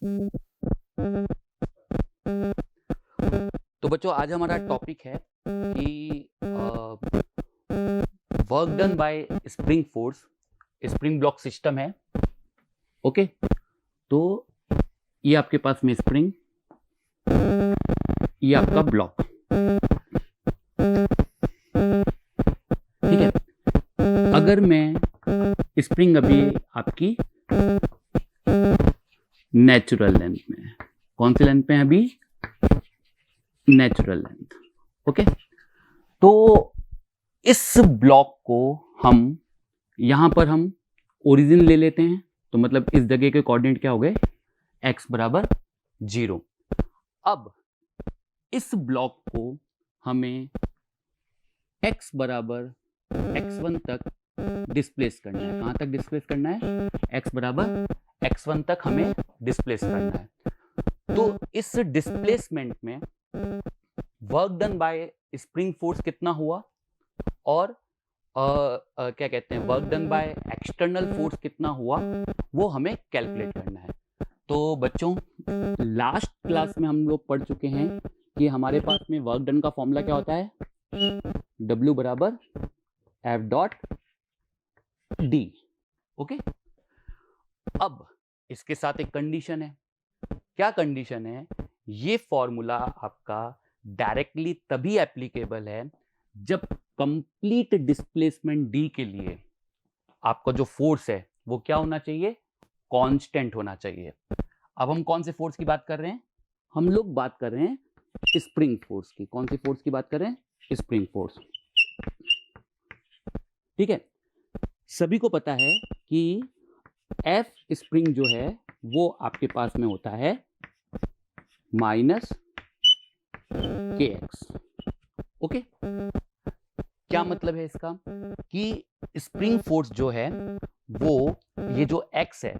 तो बच्चों आज हमारा टॉपिक है कि work done by spring force, spring block system है। ओके, तो ये आपके पास में स्प्रिंग, ये आपका ब्लॉक, ठीक है। अगर मैं स्प्रिंग अभी आपकी नेचुरल लेंथ में है, कौन सी लेंथ पे है अभी? Natural length. ओके, तो इस ब्लॉक को हम यहां पर हम ओरिजिन ले लेते हैं, तो मतलब इस जगह के कोऑर्डिनेट क्या हो गए? x बराबर 0। अब इस ब्लॉक को हमें x बराबर x1 तक डिस्प्लेस करना है। कहां तक डिस्प्लेस करना है? x बराबर x1 तक हमें डिस्प्लेस करना है। तो इस डिस्प्लेसमेंट में work done by spring force कितना हुआ और क्या कहते हैं, work done by external force कितना हुआ, वो हमें कैलकुलेट करना है। तो बच्चों लास्ट क्लास में हम लोग पढ़ चुके हैं कि हमारे पास में वर्क डन का फॉर्मूला क्या होता है? W बराबर F डॉट D। ओके, अब इसके साथ एक कंडीशन है। क्या कंडीशन है? ये फॉर्मूला आपका डायरेक्टली तभी एप्लीकेबल है जब कंप्लीट डिस्प्लेसमेंट डी के लिए आपका जो फोर्स है वो क्या होना चाहिए? कांस्टेंट होना चाहिए। अब हम कौन से फोर्स की बात कर रहे हैं? हम लोग बात कर रहे हैं स्प्रिंग फोर्स की। कौन सी फोर्स की बात कर रहे हैं? Spring force. ठीक है, सभी को पता है कि एफ स्प्रिंग जो है वो आपके पास में होता है माइनस के एक्स। ओके, क्या मतलब है इसका? कि स्प्रिंग फोर्स जो है वो, ये जो x है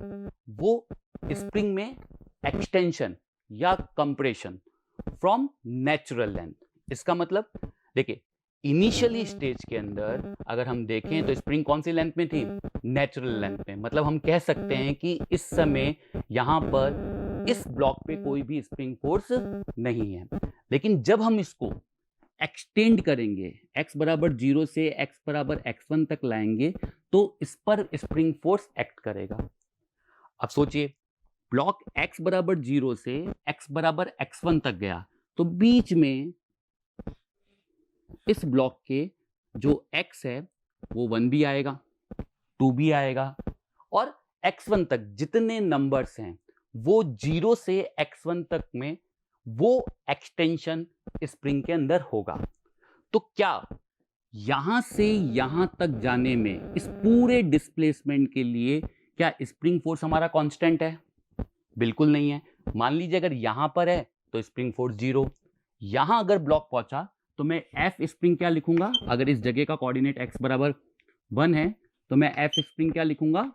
वो स्प्रिंग में एक्सटेंशन या कंप्रेशन फ्रॉम नेचुरल लेंथ। इसका मतलब देखिए, इनिशियली स्टेज के अंदर अगर हम देखें तो स्प्रिंग कौन सी लेंथ में थी? नेचुरल लेंथ में। मतलब हम कह सकते हैं कि इस समय यहां पर इस ब्लॉक पे कोई भी स्प्रिंग फोर्स नहीं है। लेकिन जब हम इसको एक्सटेंड करेंगे, x बराबर 0 से x बराबर x1 तक लाएंगे, तो इस पर स्प्रिंग फोर्स एक्ट करेगा। अब सोचिए, ब्लॉक x बराबर 0 से x बराबर x1 तक गया, तो बीच में इस ब्लॉक के जो x है वो 1 भी आएगा, 2 भी आएगा, और x1 तक जितने नंबर्स हैं वो 0 से x1 तक में वो एक्सटेंशन स्प्रिंग के अंदर होगा। तो क्या यहां से यहां तक जाने में इस पूरे डिस्प्लेसमेंट के लिए क्या स्प्रिंग फोर्स हमारा कांस्टेंट है? बिल्कुल नहीं है। मान लीजिए अगर यहां पर है तो स्प्रिंग फोर्स 0, यहां अगर ब्लॉक पहुंचा तो मैं एफ स्प्रिंग क्या लिखूंगा? अगर इस जगह का कोऑर्डिनेट एक्स बराबर 1 है तो मैं एफ स्प्रिंग क्या लिखूंगा?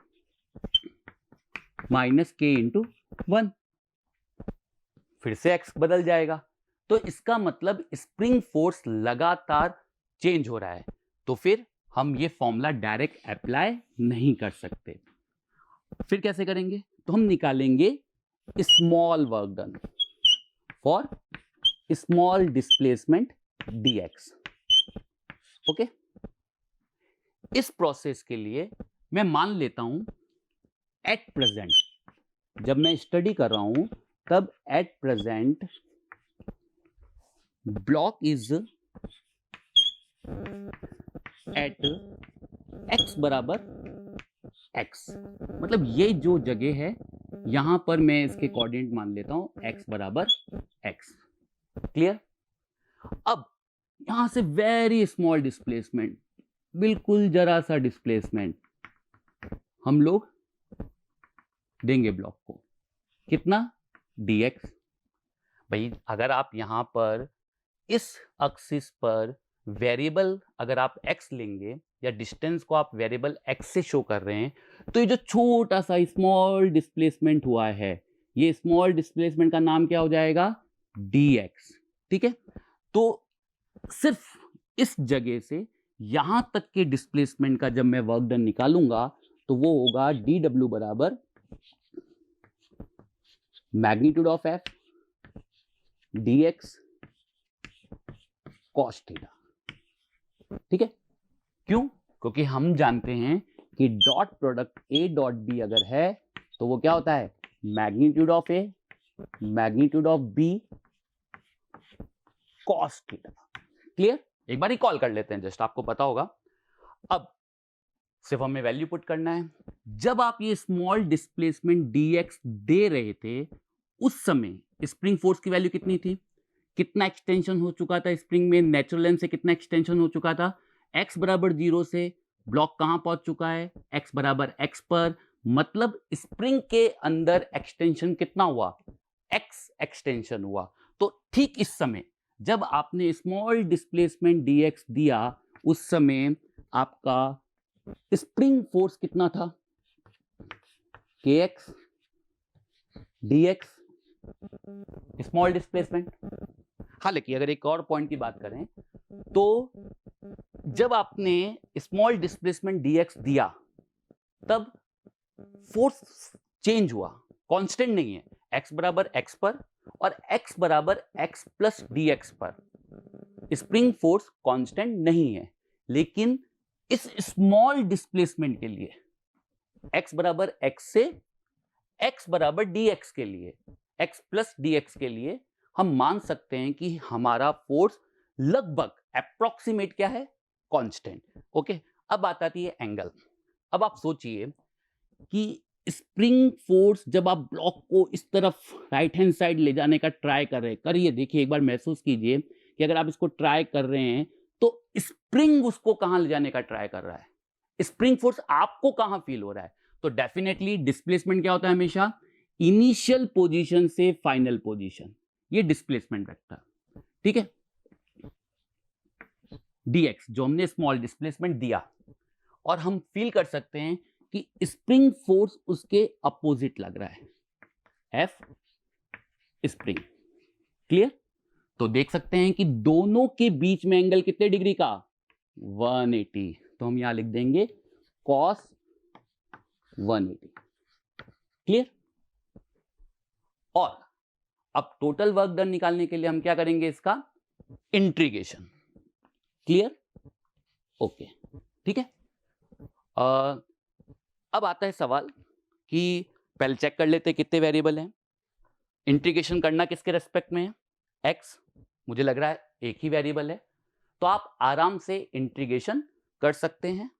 माइनस के इंटू 1। फिर से एक्स बदल जाएगा, तो इसका मतलब स्प्रिंग फोर्स लगातार चेंज हो रहा है। तो फिर हम ये फॉर्मूला डायरेक्ट अप्लाई नहीं कर सकते। फिर कैसे करेंगे? तो हम निकालेंगे small work done for small displacement dx। Okay, इस प्रोसेस के लिए मैं मान लेता हूं एट प्रेजेंट, जब मैं स्टडी कर रहा हूं तब at present block is at x बराबर x। मतलब ये जो जगह है यहां पर मैं इसके कोऑर्डिनेट मान लेता हूं x बराबर x। क्लियर? अब यहां से वेरी स्मॉल डिस्प्लेसमेंट, बिल्कुल जरा सा डिस्प्लेसमेंट हम लोग देंगे ब्लॉक को। कितना? dx। भाई अगर आप यहां पर इस एक्सिस पर वेरिएबल अगर आप x लेंगे या डिस्टेंस को आप वेरिएबल x से शो कर रहे हैं, तो ये जो छोटा सा स्मॉल डिस्प्लेसमेंट हुआ है, ये स्मॉल डिस्प्लेसमेंट का नाम क्या हो जाएगा? dx। ठीक है, तो सिर्फ इस जगह से यहां तक के डिस्प्लेसमेंट का जब मैं वर्क डन निकालूंगा तो वो होगा dw बराबर magnitude of F dx cos theta. ठीक है, क्यों? क्योंकि हम जानते हैं कि dot product A dot B अगर है तो वो क्या होता है, magnitude of A magnitude of B cos theta. Clear? एक बार रिकॉल कर लेते हैं, जस्ट आपको पता होगा। अब सिर्फ हमें वैल्यू पुट करना है। जब आप ये स्मॉल डिस्प्लेसमेंट dx दे रहे थे उस समय स्प्रिंग फोर्स की वैल्यू कितनी थी, कितना एक्सटेंशन हो चुका था स्प्रिंग में, नेचुरल लेंथ से कितना एक्सटेंशन हो चुका था, x बराबर 0 से ब्लॉक कहां पहुंच चुका है, x बराबर x पर, मतलब स्प्रिंग के अंदर एक्सटेंशन कितना हुआ, x एक्सटेंशन हुआ। तो ठीक इस समय जब आपने स्मॉल डिस्प्लेसमेंट dx दिया उस समय आपका स्प्रिंग फोर्स कितना था, kx dx स्मॉल डिस्प्लेसमेंट। हालांकि अगर एक और पॉइंट की बात करें तो जब आपने स्मॉल डिस्प्लेसमेंट dx दिया तब फोर्स चेंज हुआ, कांस्टेंट नहीं है, x बराबर x पर और x बराबर x प्लस dx पर स्प्रिंग फोर्स कांस्टेंट नहीं है। लेकिन इस स्मॉल डिस्प्लेसमेंट के लिए x बराबर x से x बराबर dx के लिए, x प्लस dx के लिए हम मान सकते हैं कि हमारा फोर्स लगभग अप्रोक्सीमेट क्या है, कांस्टेंट। ओके, अब बात आती है एंगल। अब आप सोचिए कि स्प्रिंग फोर्स जब आप ब्लॉक को इस तरफ राइट हैंड साइड ले जाने का ट्राई कर रहे हैं, करिए, देखिए एक बार महसूस कीजिए कि अगर आप इसको ट्राई कर रहे हैं तो स्प्रिंग उसको कहां ले जाने का ट्राई कर रहा है, स्प्रिंग फोर्स आपको कहां फील हो रहा है। तो डेफिनेटली डिस्प्लेसमेंट क्या होता है, हमेशा इनिशियल पोजीशन से फाइनल पोजीशन, ये डिस्प्लेसमेंट वेक्टर। ठीक है, dx जो हमने स्मॉल डिस्प्लेसमेंट दिया और हम फील कर सकते हैं कि स्प्रिंग फोर्स उसके अपोजिट लग रहा है, F स्प्रिंग। क्लियर? तो देख सकते हैं कि दोनों के बीच में एंगल कितने डिग्री का, 180। तो हम यहां लिख देंगे cos 180। क्लियर? और अब टोटल वर्क डन निकालने के लिए हम क्या करेंगे, इसका इंटीग्रेशन। क्लियर? ओके, ठीक है। अब आता है सवाल कि पहले चेक कर लेते हैं कितने वेरिएबल हैं, इंटीग्रेशन करना किसके रेस्पेक्ट में है, x, मुझे लग रहा है एक ही वेरिएबल है, तो आप आराम से इंटीग्रेशन कर सकते हैं।